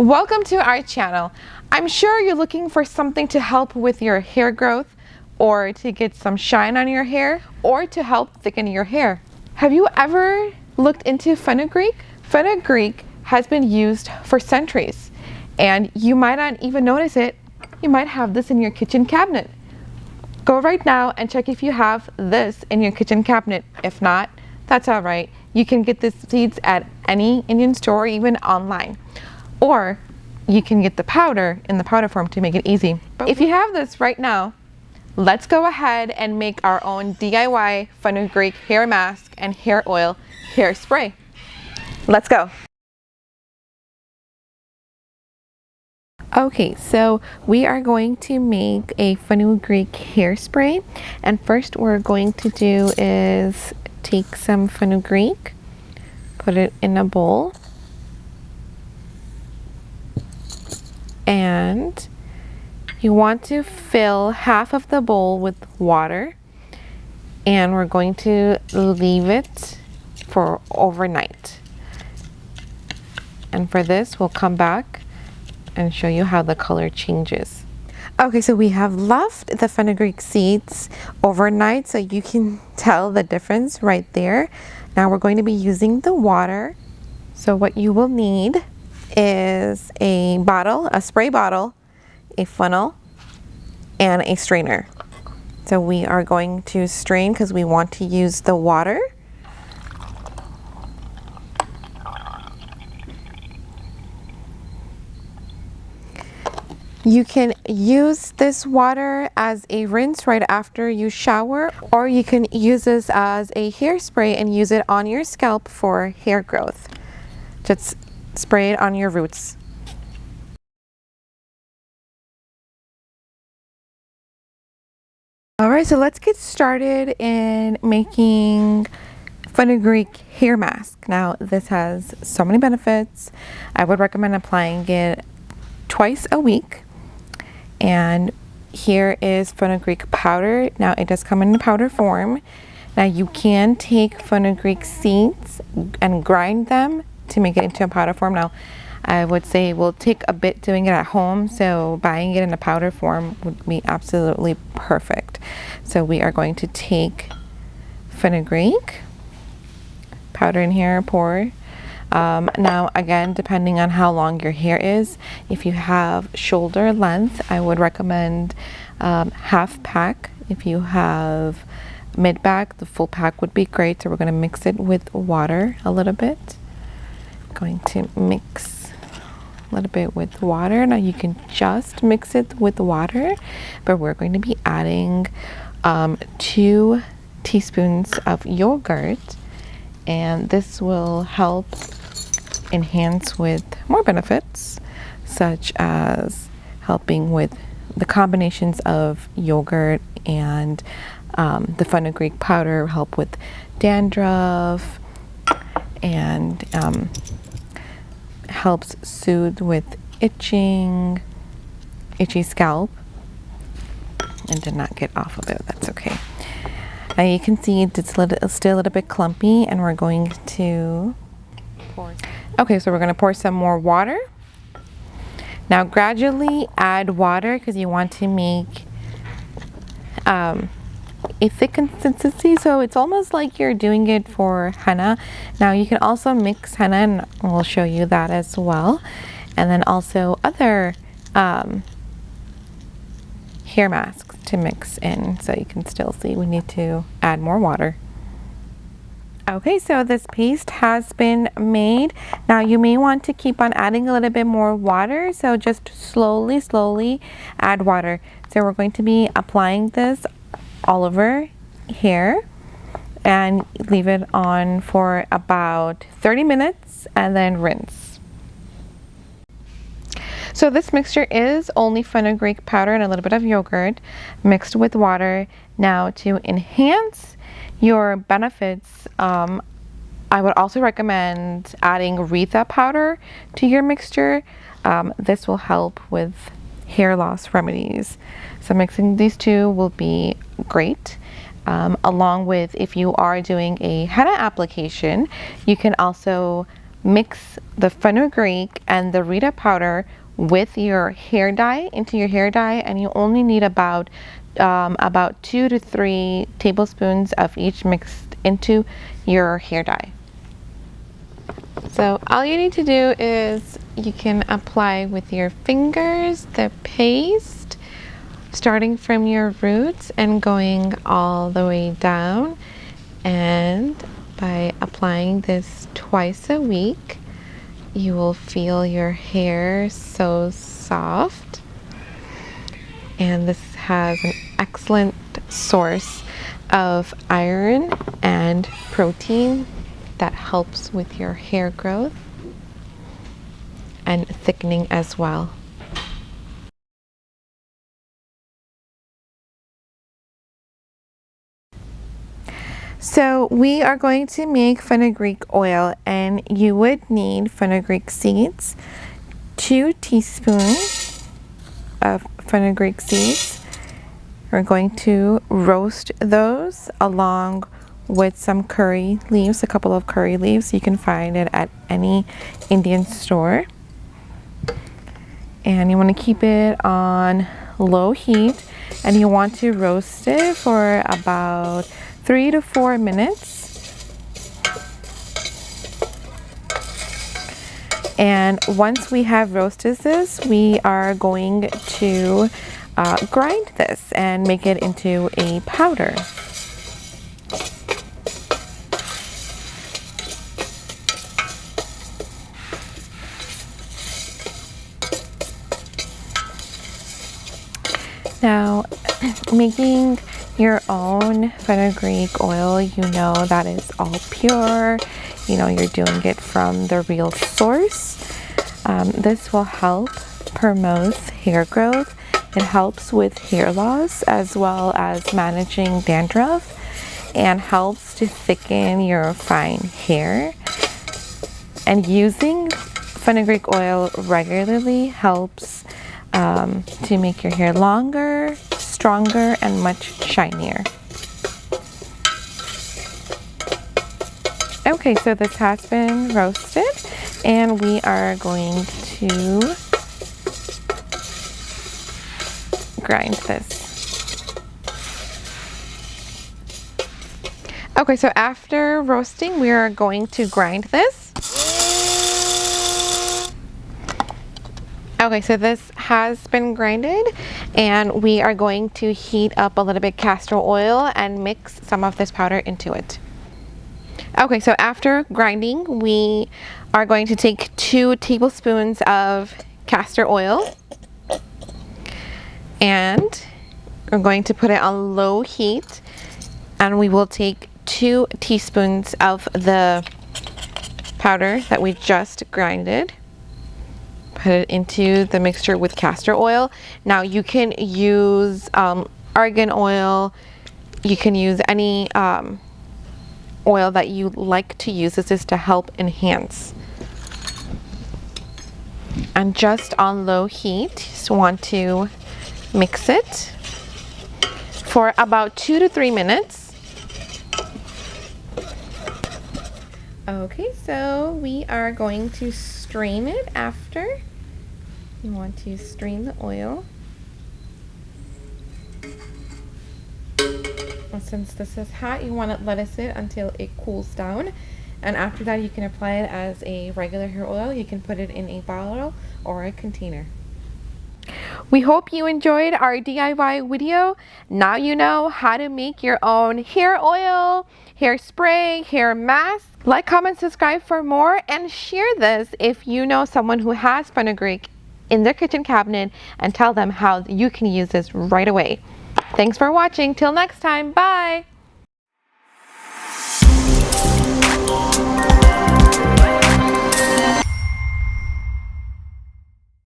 Welcome to our channel. I'm sure you're looking for something to help with your hair growth, or to get some shine on your hair, or to help thicken your hair. Have you ever looked into fenugreek? Fenugreek has been used for centuries, and you might not even notice it. You might have this in your kitchen cabinet. Go right now and check if you have this in your kitchen cabinet. If not, that's all right. You can get the seeds at any Indian store, or even online. Or you can get the powder in the powder form to make it easy. But if you have this right now, let's go ahead and make our own DIY fenugreek hair mask and hair oil hair spray. Let's go. Okay, so we are going to make a fenugreek hairspray, and first we're going to do is take some fenugreek, put it in a bowl, and you want to fill half of the bowl with water, and we're going to leave it for overnight. And for this, we'll come back and show you how the color changes. Okay, so we have left the fenugreek seeds overnight, so you can tell the difference right there. Now we're going to be using the water. So what you will need is a bottle, a spray bottle, a funnel, and a strainer. So we are going to strain because we want to use the water. You can use this water as a rinse right after you shower, or you can use this as a hairspray and use it on your scalp for hair growth. Just spray it on your roots. Alright, so let's get started in making fenugreek hair mask. Now this has so many benefits. I would recommend applying it twice a week. And here is fenugreek powder. Now it does come in powder form. Now you can take fenugreek seeds and grind them to make it into a powder form. Now I would say it will take a bit doing it at home, so buying it in a powder form would be absolutely perfect. So we are going to take fenugreek powder in here, pour. Now again, depending on how long your hair is, if you have shoulder length, I would recommend half pack. If you have mid back, the full pack would be great. So we're going to mix it with water a little bit. Going to mix a little bit with water. Now you can just mix it with water, but we're going to be adding 2 teaspoons of yogurt, and this will help enhance with more benefits, such as helping with the combinations of yogurt and the fenugreek powder, help with dandruff, and helps soothe with itchy scalp. And did not get off of it, that's okay. Now you can see it's still a little bit clumpy, and we're going to pour. Okay, so we're going to pour some more water. Now gradually add water because you want to make a thick consistency, so it's almost like you're doing it for henna. Now you can also mix henna, and we'll show you that as well. And then also other hair masks to mix in, so you can still see we need to add more water. Okay, so this paste has been made. Now you may want to keep on adding a little bit more water, so just slowly add water. So we're going to be applying this all over here and leave it on for about 30 minutes and then rinse. So this mixture is only fenugreek powder and a little bit of yogurt mixed with water. Now to enhance your benefits, I would also recommend adding Aretha powder to your mixture. This will help with hair loss remedies. So mixing these two will be great. Along with, if you are doing a henna application, you can also mix the fenugreek and the Rita powder with your hair dye into your hair dye, and you only need about 2 to 3 tablespoons of each mixed into your hair dye. So all you need to do is you can apply with your fingers the paste, starting from your roots and going all the way down. And by applying this twice a week, you will feel your hair so soft. And this has an excellent source of iron and protein that helps with your hair growth and thickening as well. So we are going to make fenugreek oil, and you would need fenugreek seeds, 2 teaspoons of fenugreek seeds. We're going to roast those along with some curry leaves, a couple of curry leaves. You can find it at any Indian store. And you want to keep it on low heat, and you want to roast it for about 3 to 4 minutes. And once we have roasted this, we are going to grind this and make it into a powder. Now, making your own fenugreek oil, you know that is all pure. You know you're doing it from the real source. This will help promote hair growth. It helps with hair loss as well as managing dandruff, and helps to thicken your fine hair. And using fenugreek oil regularly helps to make your hair longer, stronger, and much shinier. Okay, so this has been roasted, and we are going to grind this. Okay, so after roasting, we are going to grind this. Okay, so this has been grinded, and we are going to heat up a little bit castor oil and mix some of this powder into it. Okay, so after grinding, we are going to take 2 tablespoons of castor oil, and we're going to put it on low heat, and we will take 2 teaspoons of the powder that we just grinded. Put it into the mixture with castor oil. Now you can use argan oil. You can use any oil that you like to use. This is to help enhance. And just on low heat, just want to mix it for about 2 to 3 minutes. Okay, so we are going to strain it after. You want to strain the oil. And since this is hot, you want to let it sit until it cools down. And after that, you can apply it as a regular hair oil. You can put it in a bottle or a container. We hope you enjoyed our DIY video. Now you know how to make your own hair oil, hair spray, hair mask. Like, comment, subscribe for more, and share this if you know someone who has fenugreek in their kitchen cabinet, and tell them how you can use this right away. Thanks for watching. Till next time. Bye.